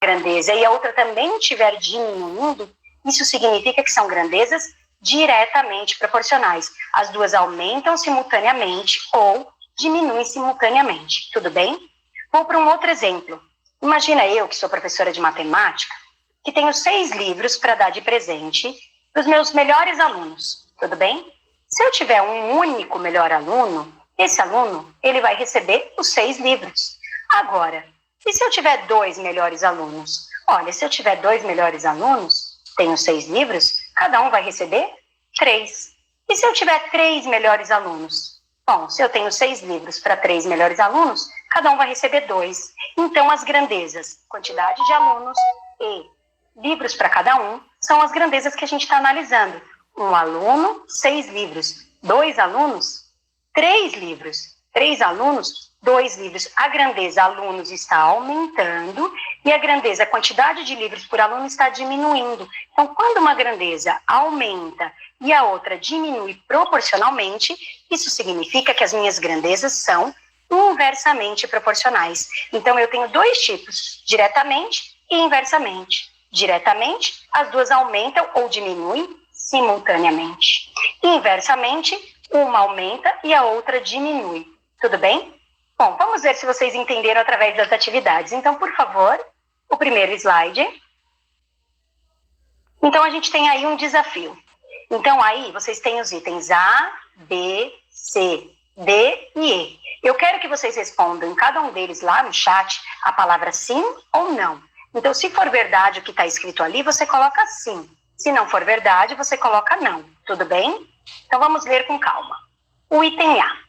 grandeza e a outra também estiver diminuindo, isso significa que são grandezas diretamente proporcionais. As duas aumentam simultaneamente ou diminuem simultaneamente. Tudo bem? Vou para um outro exemplo. Imagina eu, que sou professora de matemática, que tenho 6 livros para dar de presente para os meus melhores alunos. Tudo bem? Se eu tiver um único melhor aluno, esse aluno ele vai receber os 6 livros. Agora, e se eu tiver 2 melhores alunos? Olha, se eu tiver 2 melhores alunos, tenho 6 livros, cada um vai receber 3. E se eu tiver 3 melhores alunos? Bom, se eu tenho 6 livros para 3 melhores alunos, cada um vai receber 2. Então, as grandezas, quantidade de alunos e livros para cada um, são as grandezas que a gente está analisando. Um aluno, 6 livros. 2 alunos, 3 livros. 3 alunos, 2 livros. A grandeza alunos está aumentando e a grandeza, a quantidade de livros por aluno está diminuindo. Então, quando uma grandeza aumenta e a outra diminui proporcionalmente, isso significa que as minhas grandezas são inversamente proporcionais. Então, eu tenho 2 tipos, diretamente e inversamente. Diretamente, as duas aumentam ou diminuem simultaneamente. Inversamente, uma aumenta e a outra diminui. Tudo bem? Bom, vamos ver se vocês entenderam através das atividades. Então, por favor, o primeiro slide. Então, a gente tem aí um desafio. Então, aí vocês têm os itens A, B, C, D e E. Eu quero que vocês respondam em cada um deles lá no chat a palavra sim ou não. Então, se for verdade o que está escrito ali, você coloca sim. Se não for verdade, você coloca não. Tudo bem? Então, vamos ler com calma. O item A.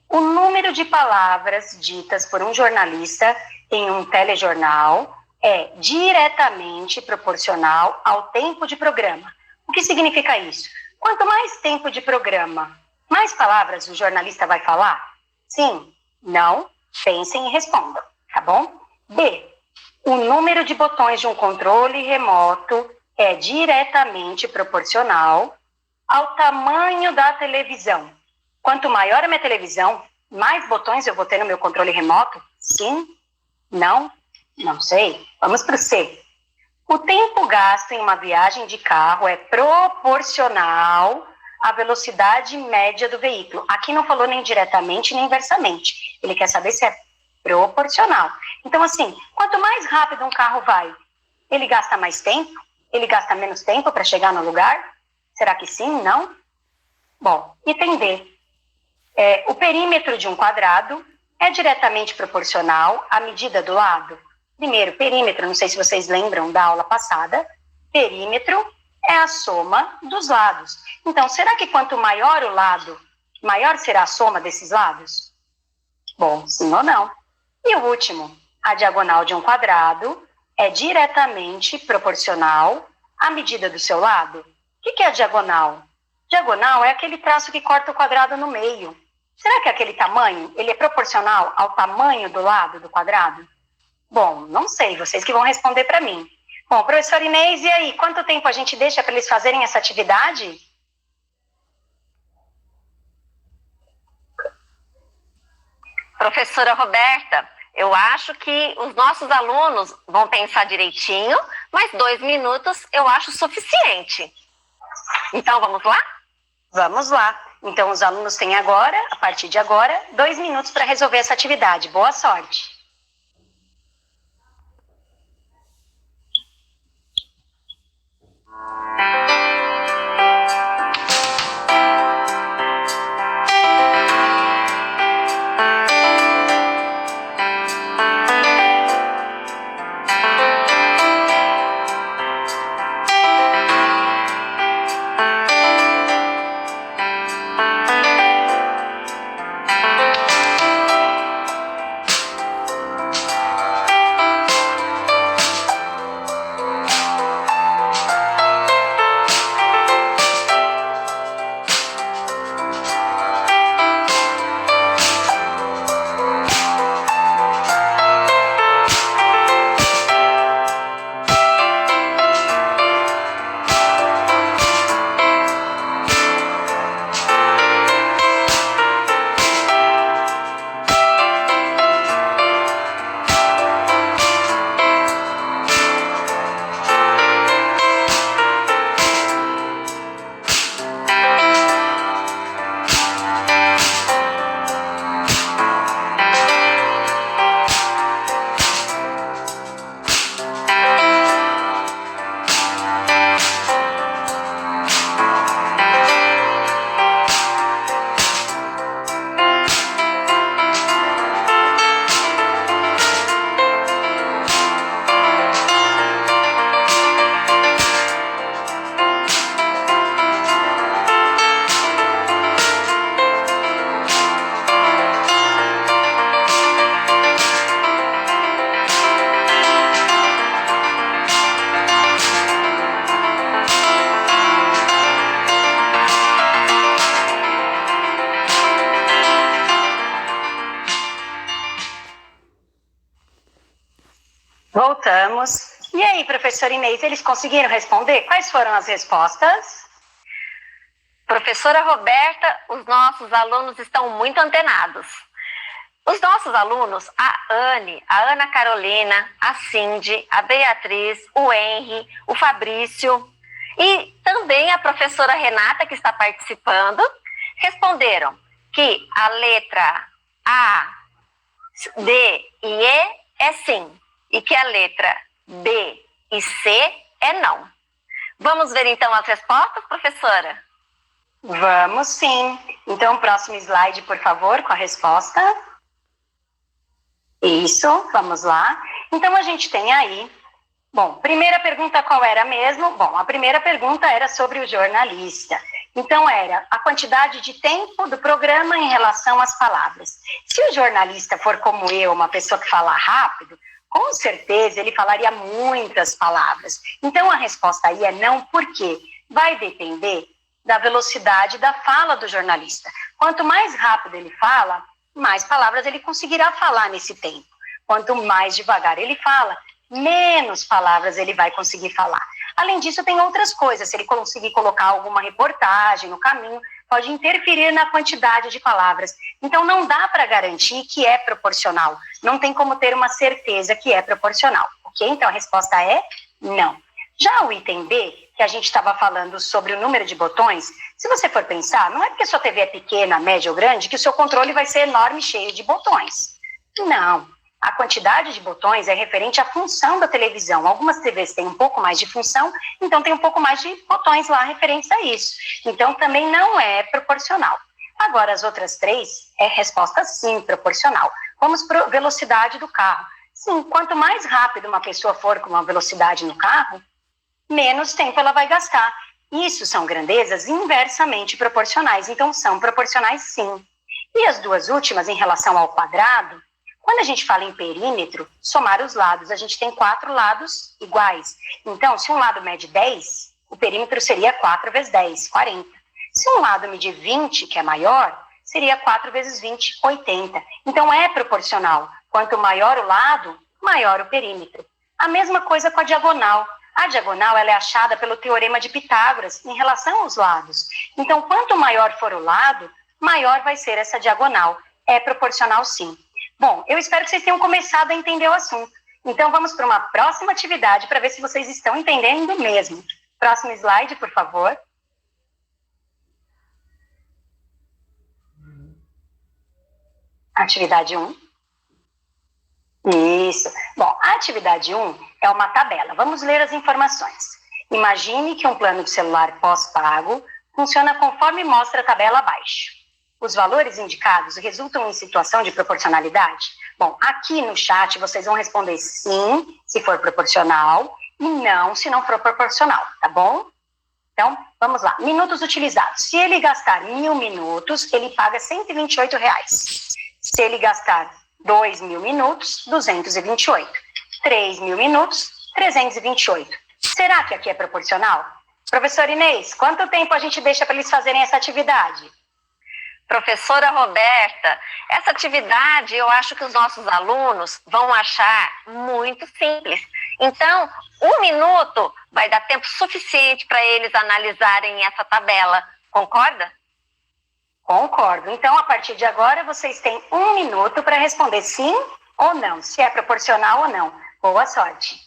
O número de palavras ditas por um jornalista em um telejornal é diretamente proporcional ao tempo de programa. O que significa isso? Quanto mais tempo de programa, mais palavras o jornalista vai falar? Sim, não, pensem e respondam, tá bom? B. O número de botões de um controle remoto é diretamente proporcional ao tamanho da televisão. Quanto maior a minha televisão, mais botões eu vou ter no meu controle remoto? Sim? Não? Não sei. Vamos para o C. O tempo gasto em uma viagem de carro é proporcional à velocidade média do veículo. Aqui não falou nem diretamente nem inversamente. Ele quer saber se é proporcional. Então, assim, quanto mais rápido um carro vai, ele gasta mais tempo? Ele gasta menos tempo para chegar no lugar? Será que sim? Não? Bom, item D. O perímetro de um quadrado é diretamente proporcional à medida do lado? Primeiro, perímetro, não sei se vocês lembram da aula passada, perímetro é a soma dos lados. Então, será que quanto maior o lado, maior será a soma desses lados? Bom, sim ou não? E o último, a diagonal de um quadrado é diretamente proporcional à medida do seu lado? O que é a diagonal? Diagonal é aquele traço que corta o quadrado no meio. Será que aquele tamanho, ele é proporcional ao tamanho do lado do quadrado? Bom, não sei, vocês que vão responder para mim. Bom, professor Inês, e aí, quanto tempo a gente deixa para eles fazerem essa atividade? Professora Roberta, eu acho que os nossos alunos vão pensar direitinho, mas 2 minutos eu acho suficiente. Então, vamos lá? Vamos lá. Então, os alunos têm agora, a partir de agora, 2 minutos para resolver essa atividade. Boa sorte. Voltamos. E aí, professora Inês, eles conseguiram responder? Quais foram as respostas? Professora Roberta, os nossos alunos estão muito antenados. Os nossos alunos, a Anne, a Ana Carolina, a Cindy, a Beatriz, o Henry, o Fabrício e também a professora Renata, que está participando, responderam que a letra A, D e E é sim, e que a letra B e C é não. Vamos ver então as respostas, professora? Vamos sim. Então, próximo slide, por favor, com a resposta. Isso, vamos lá. Então, a gente tem aí... Bom, primeira pergunta qual era mesmo? Bom, a primeira pergunta era sobre o jornalista. Então, era a quantidade de tempo do programa em relação às palavras. Se o jornalista for como eu, uma pessoa que fala rápido, com certeza ele falaria muitas palavras. Então, a resposta aí é não, por quê? Vai depender da velocidade da fala do jornalista. Quanto mais rápido ele fala, mais palavras ele conseguirá falar nesse tempo. Quanto mais devagar ele fala, menos palavras ele vai conseguir falar. Além disso, tem outras coisas. Se ele conseguir colocar alguma reportagem no caminho, pode interferir na quantidade de palavras. Então, não dá para garantir que é proporcional. Não tem como ter uma certeza que é proporcional. Ok? Então, a resposta é não. Já o item B, que a gente estava falando sobre o número de botões, se você for pensar, não é porque sua TV é pequena, média ou grande, que o seu controle vai ser enorme e cheio de botões. Não. A quantidade de botões é referente à função da televisão. Algumas TVs têm um pouco mais de função, então tem um pouco mais de botões lá referentes a isso. Então também não é proporcional. Agora as outras três é resposta sim, proporcional. Vamos para a velocidade do carro. Sim, quanto mais rápido uma pessoa for com uma velocidade no carro, menos tempo ela vai gastar. Isso são grandezas inversamente proporcionais, então são proporcionais sim. E as duas últimas, em relação ao quadrado, quando a gente fala em perímetro, somar os lados, a gente tem 4 lados iguais. Então, se um lado mede 10, o perímetro seria 4 vezes 10, 40. Se um lado medir 20, que é maior, seria 4 vezes 20, 80. Então, é proporcional. Quanto maior o lado, maior o perímetro. A mesma coisa com a diagonal. A diagonal ela é achada pelo teorema de Pitágoras em relação aos lados. Então, quanto maior for o lado, maior vai ser essa diagonal. É proporcional sim. Bom, eu espero que vocês tenham começado a entender o assunto. Então, vamos para uma próxima atividade para ver se vocês estão entendendo mesmo. Próximo slide, por favor. Atividade 1. Isso. Bom, a atividade 1 é uma tabela. Vamos ler as informações. Imagine que um plano de celular pós-pago funciona conforme mostra a tabela abaixo. Os valores indicados resultam em situação de proporcionalidade? Bom, aqui no chat vocês vão responder sim, se for proporcional, e não, se não for proporcional, tá bom? Então, vamos lá. Minutos utilizados. Se ele gastar 1.000 minutos, ele paga R$128. Se ele gastar 2.000 minutos, 228. 3.000 minutos, 328. Será que aqui é proporcional? Professor Inês, quanto tempo a gente deixa para eles fazerem essa atividade? Professora Roberta, essa atividade eu acho que os nossos alunos vão achar muito simples. Então, 1 minuto vai dar tempo suficiente para eles analisarem essa tabela. Concorda? Concordo. Então, a partir de agora, vocês têm 1 minuto para responder sim ou não, se é proporcional ou não. Boa sorte.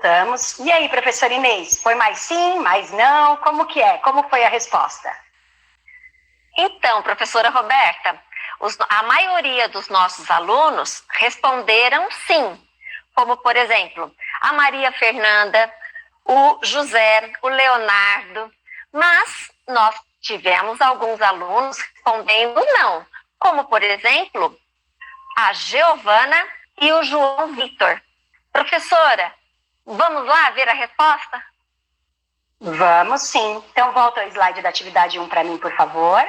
Voltamos. E aí, professora Inês, foi mais sim, mais não? Como que é? Como foi a resposta? Então, professora Roberta, a maioria dos nossos alunos responderam sim, como, por exemplo, a Maria Fernanda, o José, o Leonardo, mas nós tivemos alguns alunos respondendo não, como, por exemplo, a Giovana e o João Vitor. Professora, vamos lá ver a resposta? Vamos sim. Então, volta ao slide da atividade 1 para mim, por favor.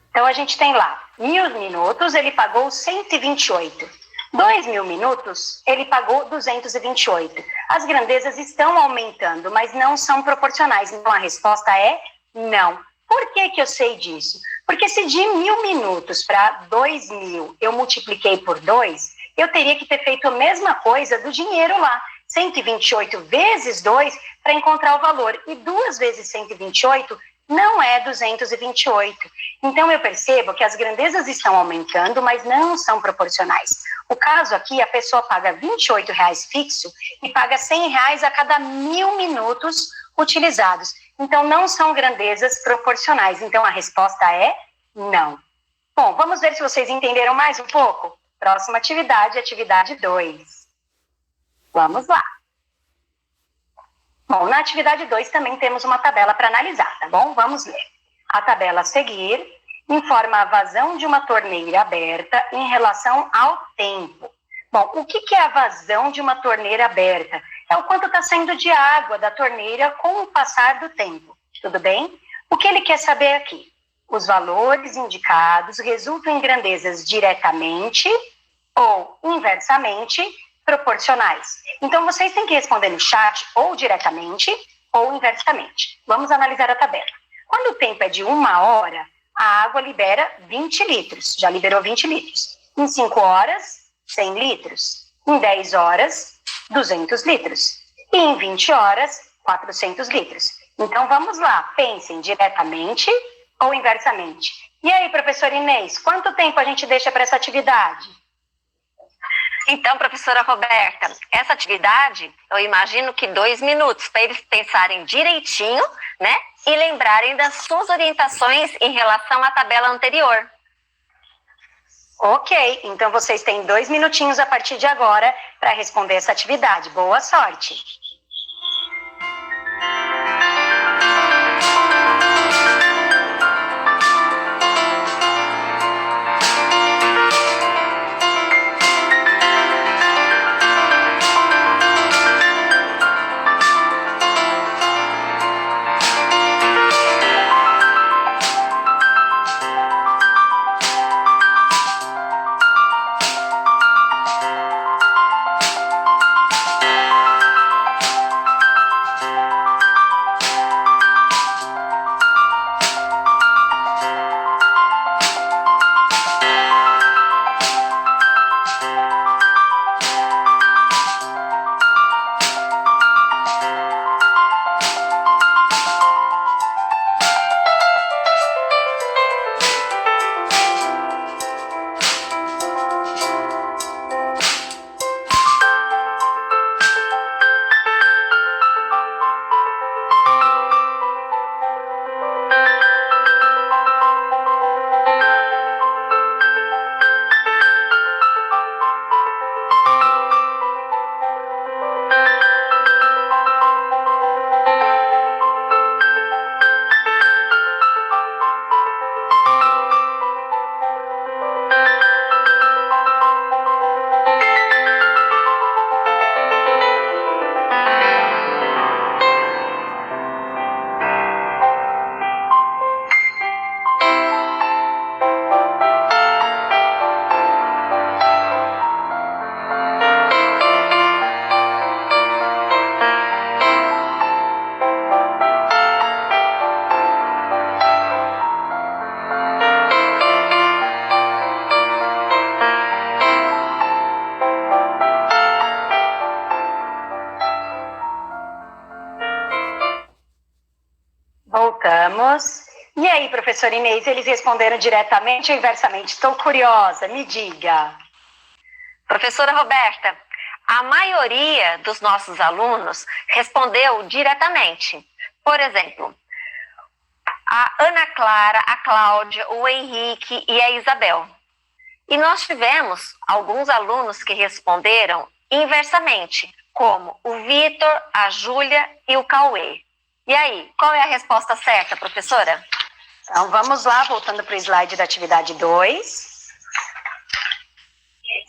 Então, a gente tem lá, 1.000 minutos, ele pagou 128. 2.000 minutos, ele pagou 228. As grandezas estão aumentando, mas não são proporcionais. Então, a resposta é não. Por que que eu sei disso? Porque se de 1.000 minutos para 2.000 eu multipliquei por 2, eu teria que ter feito a mesma coisa do dinheiro lá. 128 vezes 2 para encontrar o valor. E 2 vezes 128 não é 228. Então, eu percebo que as grandezas estão aumentando, mas não são proporcionais. O caso aqui, a pessoa paga R$ 28,00 fixo e paga R$ 100,00 a cada 1.000 minutos utilizados. Então, não são grandezas proporcionais. Então, a resposta é não. Bom, vamos ver se vocês entenderam mais um pouco? Próxima atividade, atividade 2. Vamos lá. Bom, na atividade 2 também temos uma tabela para analisar, tá bom? Vamos ler. A tabela a seguir informa a vazão de uma torneira aberta em relação ao tempo. Bom, o que é a vazão de uma torneira aberta? É o quanto está saindo de água da torneira com o passar do tempo, tudo bem? O que ele quer saber aqui? Os valores indicados resultam em grandezas diretamente ou inversamente proporcionais. Então, vocês têm que responder no chat ou diretamente ou inversamente. Vamos analisar a tabela. Quando o tempo é de 1 hora, a água libera 20 litros. Já liberou 20 litros. Em 5 horas, 100 litros. Em 10 horas, 200 litros. E em 20 horas, 400 litros. Então, vamos lá. Pensem diretamente ou inversamente. E aí, professora Inês, quanto tempo a gente deixa para essa atividade? Então, professora Roberta, essa atividade, eu imagino que 2 minutos, para eles pensarem direitinho, né? E lembrarem das suas orientações em relação à tabela anterior. Ok, então vocês têm 2 minutinhos a partir de agora para responder essa atividade. Boa sorte! Voltamos. E aí, professora Inês, eles responderam diretamente ou inversamente? Estou curiosa, me diga. Professora Roberta, A maioria dos nossos alunos respondeu diretamente. Por exemplo, a Ana Clara, a Cláudia, o Henrique e a Isabel. E nós tivemos alguns alunos que responderam inversamente, como o Vitor, a Júlia e o Cauê. E aí, qual é a resposta certa, professora? Então, vamos lá, voltando para o slide da atividade 2.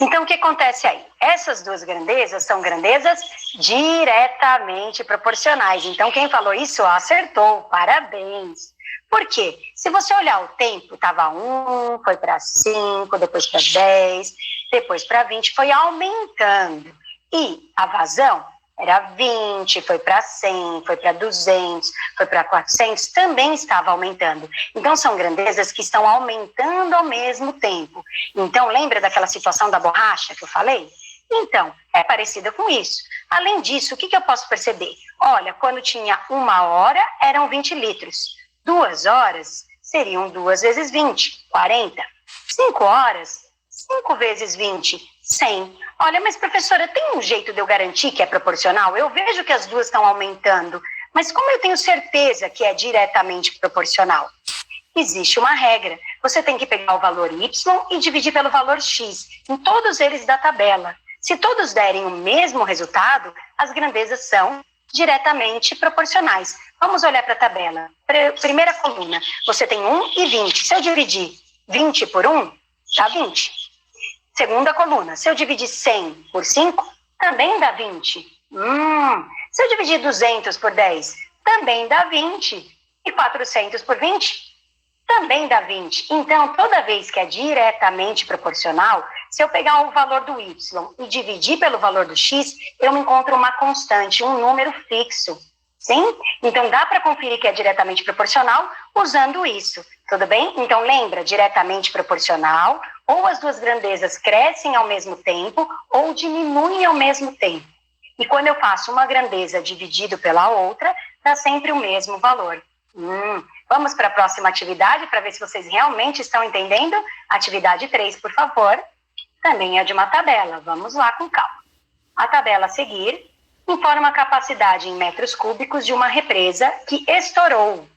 Então, o que acontece aí? Essas duas grandezas são grandezas diretamente proporcionais. Então, quem falou isso acertou, parabéns. Por quê? Se você olhar o tempo, estava 1, foi para 5, depois para 10, depois para 20, foi aumentando. E a vazão era 20, foi para 100, foi para 200, foi para 400, também estava aumentando. Então, são grandezas que estão aumentando ao mesmo tempo. Então, lembra daquela situação da borracha que eu falei? Então, é parecida com isso. Além disso, o que eu posso perceber? Olha, quando tinha 1 hora, eram 20 litros. 2 horas seriam 2 vezes 20, 40. 5 horas, 5 vezes 20, 100. Olha, mas professora, tem um jeito de eu garantir que é proporcional? Eu vejo que as duas estão aumentando, mas como eu tenho certeza que é diretamente proporcional? Existe uma regra. Você tem que pegar o valor y e dividir pelo valor x, em todos eles da tabela. Se todos derem o mesmo resultado, as grandezas são diretamente proporcionais. Vamos olhar para a tabela. Primeira coluna, você tem 1 e 20. Se eu dividir 20 por 1, dá 20. Segunda coluna, se eu dividir 100 por 5, também dá 20. Se eu dividir 200 por 10, também dá 20. E 400 por 20, também dá 20. Então, toda vez que é diretamente proporcional, se eu pegar o valor do y e dividir pelo valor do x, eu me encontro uma constante, um número fixo. Sim? Então, dá para conferir que é diretamente proporcional usando isso. Tudo bem? Então, lembra, diretamente proporcional, ou as duas grandezas crescem ao mesmo tempo, ou diminuem ao mesmo tempo. E quando eu faço uma grandeza dividido pela outra, dá sempre o mesmo valor. Vamos para a próxima atividade, para ver se vocês realmente estão entendendo. Atividade 3, por favor. Também é de uma tabela. Vamos lá com calma. A tabela a seguir informa a capacidade em metros cúbicos de uma represa que estourou.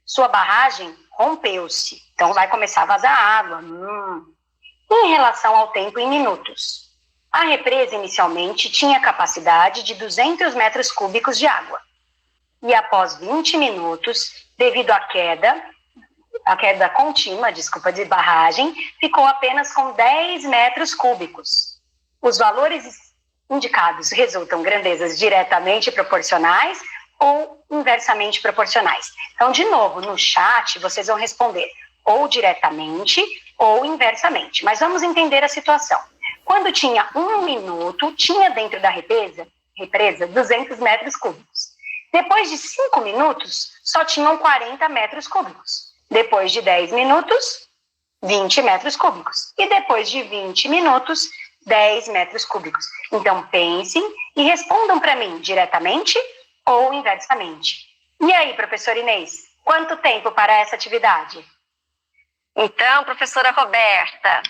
Sua barragem rompeu-se. Então, vai começar a vazar água. Em relação ao tempo em minutos. A represa, inicialmente, tinha capacidade de 200 metros cúbicos de água. E após 20 minutos, devido à queda contínua, de barragem, ficou apenas com 10 metros cúbicos. Os valores indicados resultam grandezas diretamente proporcionais ou inversamente proporcionais. Então, de novo, no chat, vocês vão responder ou diretamente ou inversamente. Mas vamos entender a situação. Quando tinha 1 minuto, tinha dentro da represa 200 metros cúbicos. Depois de 5 minutos, só tinham 40 metros cúbicos. Depois de 10 minutos, 20 metros cúbicos. E depois de 20 minutos, 10 metros cúbicos. Então, pensem e respondam para mim diretamente ou inversamente. E aí, professora Inês, quanto tempo para essa atividade? Então, professora Roberta,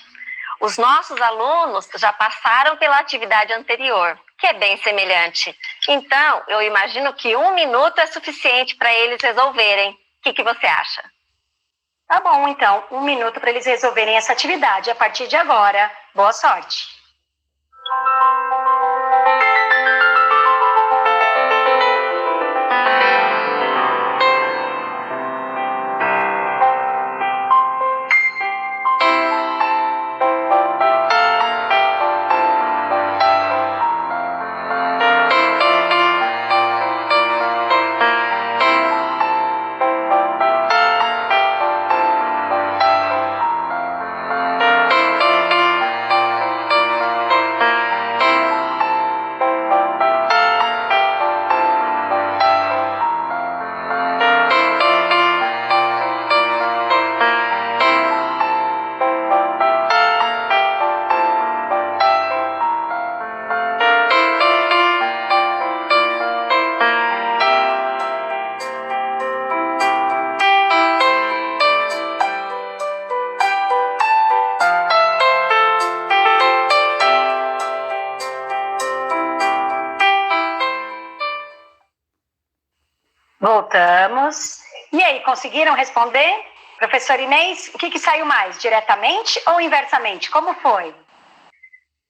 os nossos alunos já passaram pela atividade anterior, que é bem semelhante. Então, eu imagino que 1 minuto é suficiente para eles resolverem. O que você acha? Tá bom, então, 1 minuto para eles resolverem essa atividade a partir de agora. Boa sorte! Voltamos. E aí, conseguiram responder? Professor Inês, o que saiu mais? Diretamente ou inversamente? Como foi?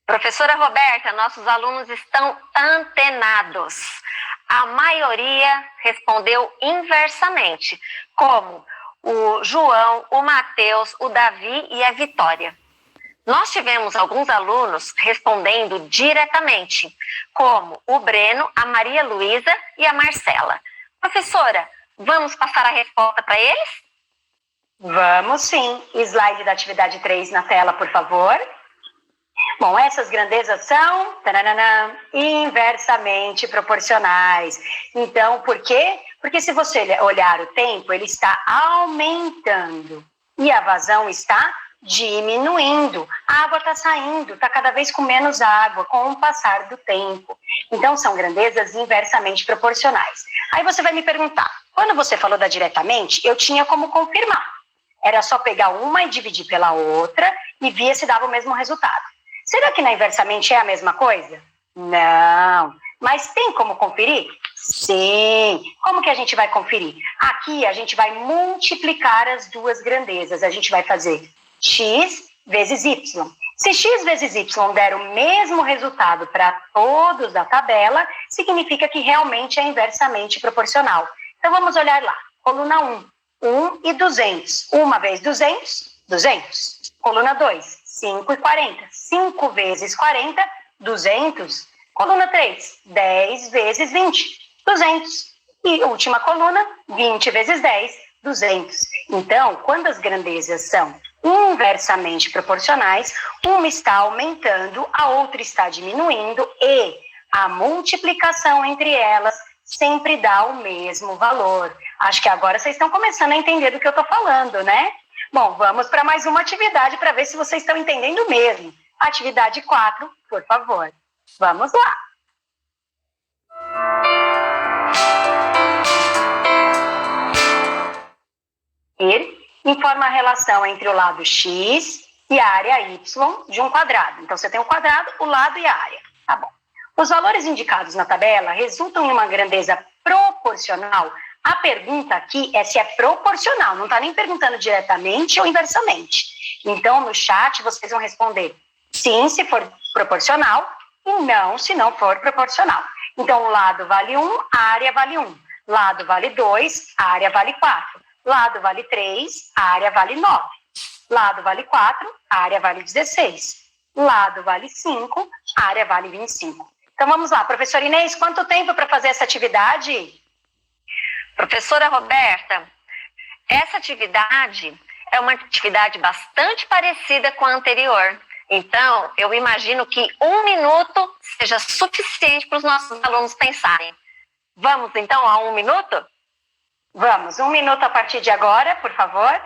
Professora Roberta, nossos alunos estão antenados. A maioria respondeu inversamente, como o João, o Matheus, o Davi e a Vitória. Nós tivemos alguns alunos respondendo diretamente, como o Breno, a Maria Luísa e a Marcela. Professora, vamos passar a resposta para eles? Vamos sim. Slide da atividade 3 na tela, por favor. Bom, essas grandezas são inversamente proporcionais. Então, por quê? Porque se você olhar o tempo, ele está aumentando e a vazão está diminuindo. A água está saindo, está cada vez com menos água com o passar do tempo. Então, são grandezas inversamente proporcionais. Aí você vai me perguntar, quando você falou da diretamente, eu tinha como confirmar. Era só pegar uma e dividir pela outra e ver se dava o mesmo resultado. Será que na inversamente é a mesma coisa? Não. Mas tem como conferir? Sim. Como que a gente vai conferir? Aqui a gente vai multiplicar as duas grandezas. A gente vai fazer x vezes y. Se x vezes y der o mesmo resultado para todos da tabela, significa que realmente é inversamente proporcional. Então vamos olhar lá. Coluna 1, 1 e 200. 1 vezes 200, 200. Coluna 2, 5 e 40. 5 vezes 40, 200. Coluna 3, 10 vezes 20, 200. E última coluna, 20 vezes 10, 200. Então, quando as grandezas são inversamente proporcionais, uma está aumentando, a outra está diminuindo e a multiplicação entre elas sempre dá o mesmo valor. Acho que agora vocês estão começando a entender do que eu estou falando, né? Bom, vamos para mais uma atividade para ver se vocês estão entendendo mesmo. Atividade 4, por favor. Vamos lá. Ele informa a relação entre o lado x e a área y de um quadrado. Então, você tem um quadrado, o lado e a área. Tá bom. Os valores indicados na tabela resultam em uma grandeza proporcional. A pergunta aqui é se é proporcional, não está nem perguntando diretamente ou inversamente. Então, no chat, vocês vão responder sim, se for proporcional, e não, se não for proporcional. Então, o lado vale 1, a área vale 1. Lado vale 2, a área vale 4. Lado vale 3, a área vale 9. Lado vale 4, a área vale 16. Lado vale 5, a área vale 25. Então, vamos lá. Professora Inês, quanto tempo para fazer essa atividade? Professora Roberta, essa atividade é uma atividade bastante parecida com a anterior. Então, eu imagino que 1 minuto seja suficiente para os nossos alunos pensarem. Vamos, então, a 1 minuto? Vamos, 1 minuto a partir de agora, por favor.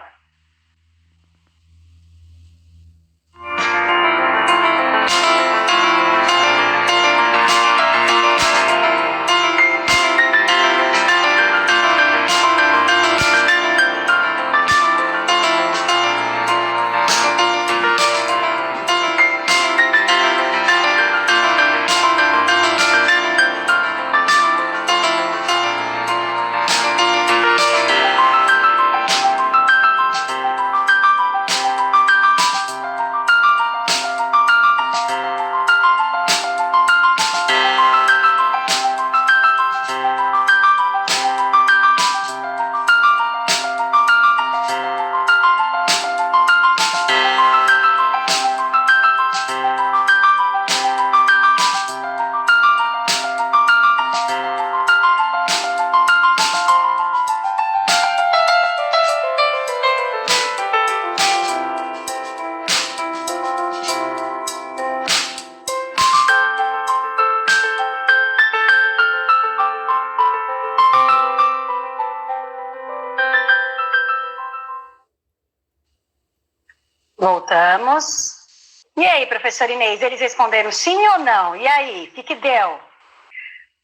Voltamos. E aí, professora Inês, eles responderam sim ou não? E aí, o que deu?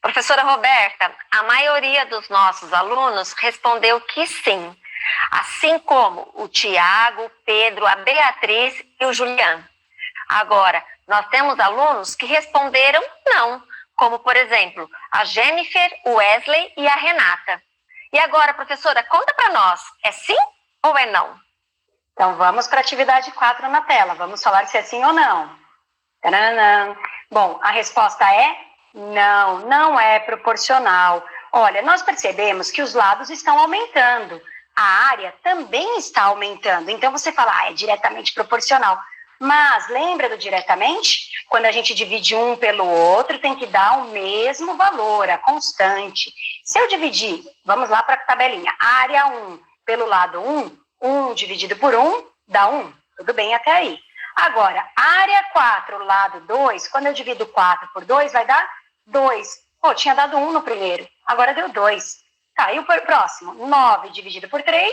Professora Roberta, a maioria dos nossos alunos respondeu que sim, assim como o Tiago, o Pedro, a Beatriz e o Juliano. Agora, nós temos alunos que responderam não, como, por exemplo, a Jennifer, o Wesley e a Renata. E agora, professora, conta para nós, é sim ou é não? Então, vamos para a atividade 4 na tela. Vamos falar se é sim ou não. Taranã. Bom, a resposta é não, não é proporcional. Olha, nós percebemos que os lados estão aumentando. A área também está aumentando. Então, você fala, é diretamente proporcional. Mas, lembra do diretamente? Quando a gente divide um pelo outro, tem que dar o mesmo valor, a constante. Se eu dividir, vamos lá para a tabelinha, área 1 pelo lado 1, 1 dividido por 1 dá 1. Tudo bem até aí. Agora, área 4, lado 2, quando eu divido 4 por 2, vai dar 2. Pô, tinha dado 1 no primeiro, agora deu 2. Tá, e o próximo? 9 dividido por 3,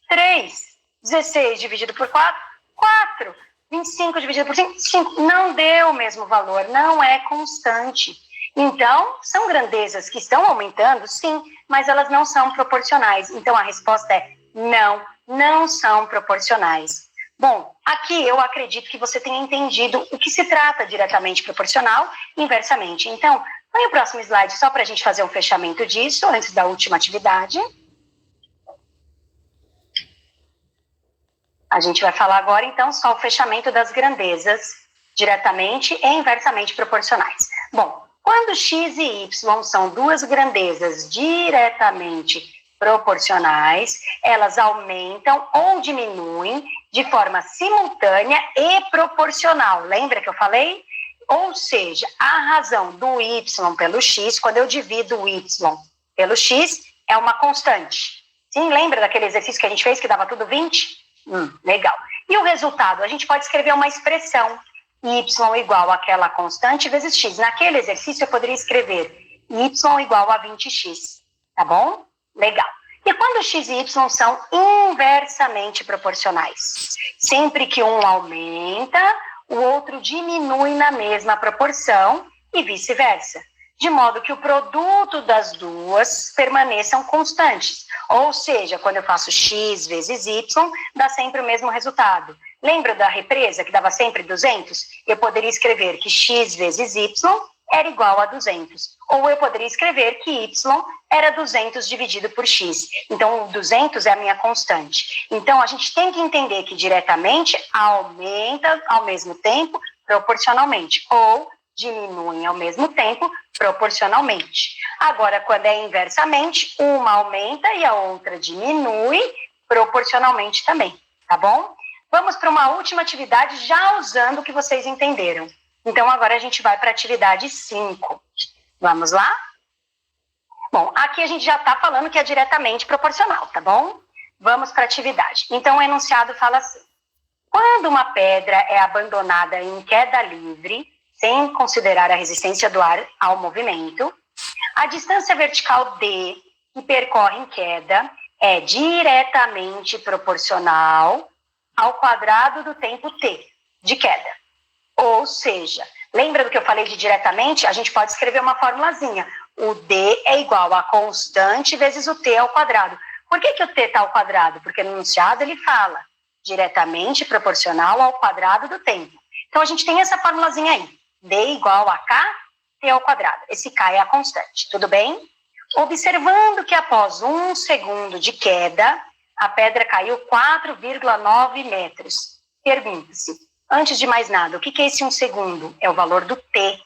3. 16 dividido por 4, 4. 25 dividido por 5, 5. Não deu o mesmo valor, não é constante. Então, são grandezas que estão aumentando, sim, mas elas não são proporcionais. Então, a resposta é não, não são proporcionais. Bom, aqui eu acredito que você tenha entendido o que se trata diretamente proporcional e inversamente. Então, põe o próximo slide só para a gente fazer um fechamento disso, antes da última atividade. A gente vai falar agora, então, só o fechamento das grandezas diretamente e inversamente proporcionais. Bom, quando x e y são duas grandezas diretamente proporcionais, elas aumentam ou diminuem de forma simultânea e proporcional. Lembra que eu falei? Ou seja, a razão do y pelo x, quando eu divido o y pelo x, é uma constante. Sim, lembra daquele exercício que a gente fez que dava tudo 20? Legal. E o resultado? A gente pode escrever uma expressão y igual àquela constante vezes x. Naquele exercício eu poderia escrever y igual a 20x. Tá bom? Legal. E quando x e y são inversamente proporcionais? Sempre que um aumenta, o outro diminui na mesma proporção e vice-versa. De modo que o produto das duas permaneçam constantes. Ou seja, quando eu faço x vezes y, dá sempre o mesmo resultado. Lembra da represa que dava sempre 200? Eu poderia escrever que x vezes y era igual a 200. Ou eu poderia escrever que y era 200 dividido por x. Então, 200 é a minha constante. Então, a gente tem que entender que diretamente aumenta ao mesmo tempo proporcionalmente. Ou diminuem ao mesmo tempo proporcionalmente. Agora, quando é inversamente, uma aumenta e a outra diminui proporcionalmente também, tá bom? Vamos para uma última atividade já usando o que vocês entenderam. Então, agora a gente vai para a atividade 5. Vamos lá? Bom, aqui a gente já está falando que é diretamente proporcional, tá bom? Vamos para a atividade. Então, o enunciado fala assim: quando uma pedra é abandonada em queda livre, sem considerar a resistência do ar ao movimento, a distância vertical D, que percorre em queda, é diretamente proporcional ao quadrado do tempo T de queda. Ou seja, lembra do que eu falei de diretamente? A gente pode escrever uma formulazinha. O D é igual a constante vezes o T ao quadrado. Por que o T está ao quadrado? Porque no enunciado ele fala diretamente proporcional ao quadrado do tempo. Então, a gente tem essa formulazinha aí. D igual a K, T ao quadrado. Esse K é a constante, tudo bem? Observando que após 1 segundo de queda, a pedra caiu 4,9 metros. Pergunta-se, antes de mais nada, o que é esse 1 segundo? É o valor do T.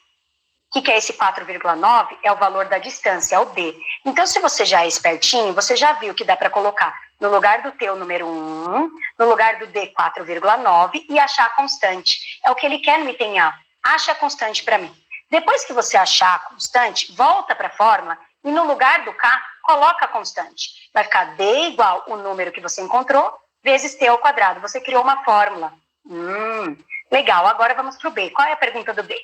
O que é esse 4,9? É o valor da distância, é o D. Então, se você já é espertinho, você já viu que dá para colocar no lugar do T o número 1, no lugar do D 4,9 e achar a constante. É o que ele quer no item A. Acha a constante para mim. Depois que você achar a constante, volta para a fórmula e no lugar do K, coloca a constante. Vai ficar D igual o número que você encontrou, vezes T ao quadrado. Você criou uma fórmula. Legal, agora vamos para o B. Qual é a pergunta do B?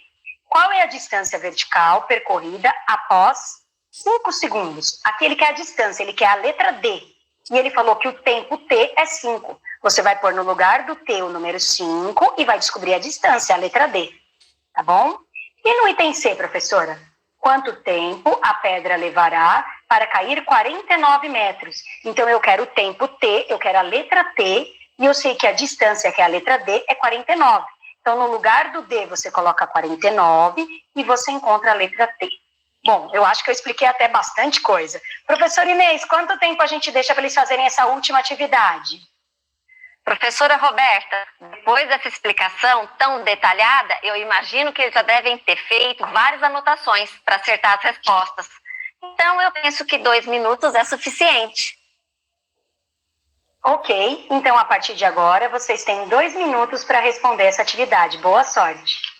Qual é a distância vertical percorrida após 5 segundos? Aqui ele quer a distância, ele quer a letra D. E ele falou que o tempo T é 5. Você vai pôr no lugar do T o número 5 e vai descobrir a distância, a letra D. Tá bom? E no item C, professora? Quanto tempo a pedra levará para cair 49 metros? Então, eu quero o tempo T, eu quero a letra T, e eu sei que a distância, que é a letra D, é 49. Então, no lugar do D, você coloca 49 e você encontra a letra T. Bom, eu acho que eu expliquei até bastante coisa. Professor Inês, quanto tempo a gente deixa para eles fazerem essa última atividade? Professora Roberta, depois dessa explicação tão detalhada, eu imagino que eles já devem ter feito várias anotações para acertar as respostas. Então, eu penso que 2 minutos é suficiente. Ok, então a partir de agora vocês têm 2 minutos para responder essa atividade. Boa sorte!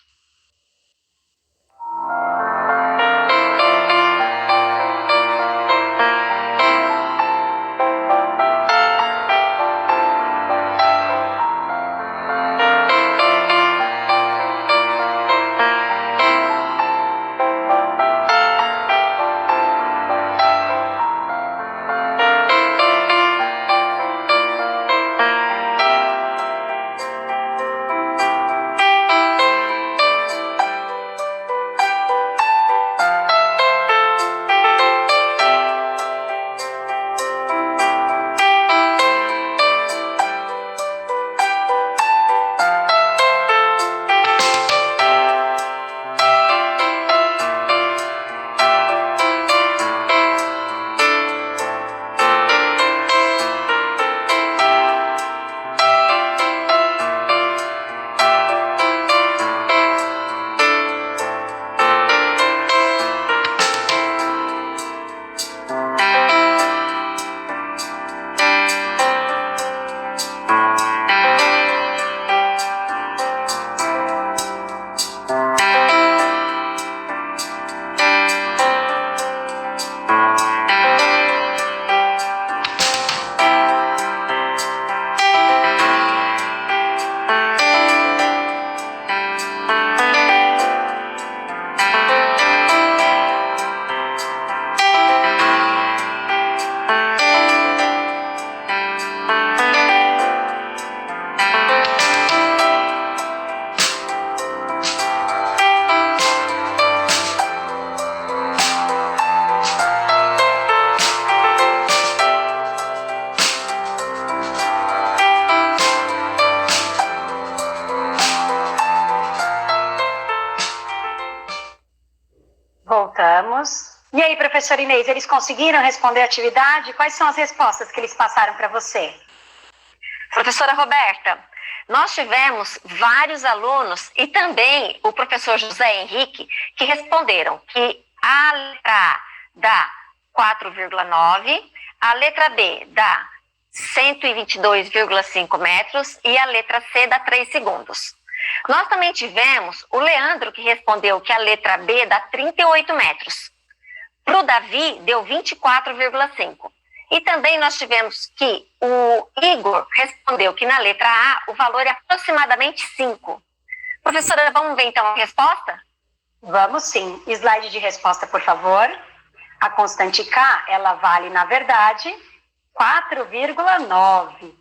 Voltamos. E aí, professora Inês, eles conseguiram responder a atividade? Quais são as respostas que eles passaram para você? Professora Roberta, nós tivemos vários alunos e também o professor José Henrique que responderam que a letra A dá 4,9, a letra B dá 122,5 metros e a letra C dá 3 segundos. Nós também tivemos o Leandro que respondeu que a letra B dá 38 metros. Para o Davi, deu 24,5. E também nós tivemos que o Igor respondeu que na letra A o valor é aproximadamente 5. Professora, vamos ver então a resposta? Vamos sim. Slide de resposta, por favor. A constante K, ela vale, na verdade, 4,9.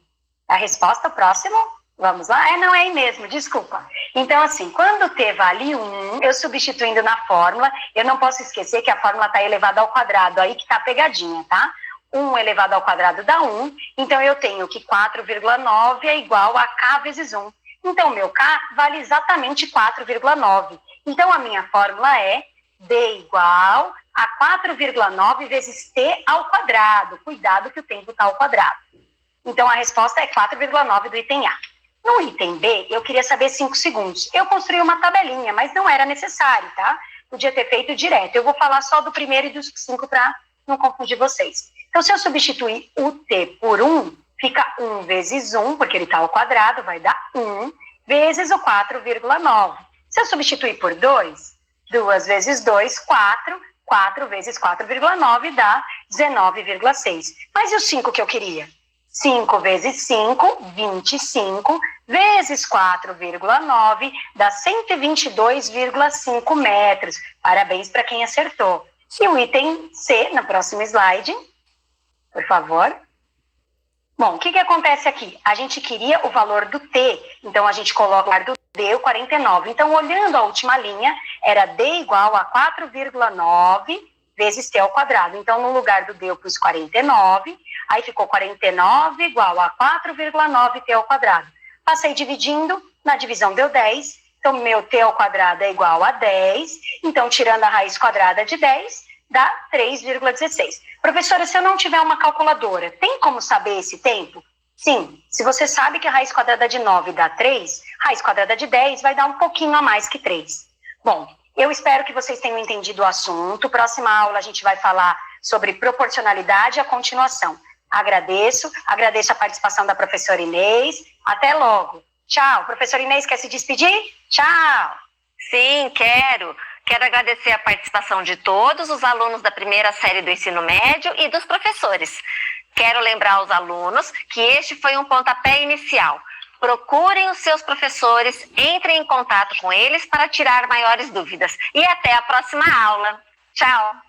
A resposta, próximo? Vamos lá? Não é aí mesmo, desculpa. Então, assim, quando T vale 1, eu substituindo na fórmula, eu não posso esquecer que a fórmula está elevada ao quadrado, aí que está a pegadinha, tá? 1 elevado ao quadrado dá 1, então eu tenho que 4,9 é igual a K vezes 1. Então, o meu K vale exatamente 4,9. Então, a minha fórmula é D igual a 4,9 vezes T ao quadrado. Cuidado que o tempo está ao quadrado. Então, a resposta é 4,9 do item A. No item B, eu queria saber 5 segundos. Eu construí uma tabelinha, mas não era necessário, tá? Podia ter feito direto. Eu vou falar só do primeiro e dos 5 para não confundir vocês. Então, se eu substituir o T por 1, fica 1 vezes 1, porque ele está ao quadrado, vai dar 1, vezes o 4,9. Se eu substituir por 2, 2 vezes 2, 4, 4 vezes 4,9 dá 19,6. Mas e o 5 que eu queria? 5 vezes 5, 25, vezes 4,9, dá 122,5 metros. Parabéns para quem acertou. E o item C, no próximo slide, por favor. Bom, o que acontece aqui? A gente queria o valor do T, então a gente coloca o valor do D, o 49. Então, olhando a última linha, era D igual a 4,9 vezes T ao quadrado. Então, no lugar do D eu pus 49, aí ficou 49 igual a 4,9 T ao quadrado. Passei dividindo, na divisão deu 10, Então, meu t ao quadrado é igual a 10. Então, tirando a raiz quadrada de 10, dá 3,16. Professora, se eu não tiver uma calculadora, tem como saber esse tempo? Sim, se você sabe que a raiz quadrada de 9 dá 3, raiz quadrada de 10 vai dar um pouquinho a mais que 3. Bom, eu espero que vocês tenham entendido o assunto. Próxima aula a gente vai falar sobre proporcionalidade e a continuação. Agradeço a participação da professora Inês. Até logo. Tchau. Professora Inês, quer se despedir? Tchau. Sim, quero. Quero agradecer a participação de todos os alunos da primeira série do ensino médio e dos professores. Quero lembrar aos alunos que este foi um pontapé inicial. Procurem os seus professores, entrem em contato com eles para tirar maiores dúvidas. E até a próxima aula. Tchau!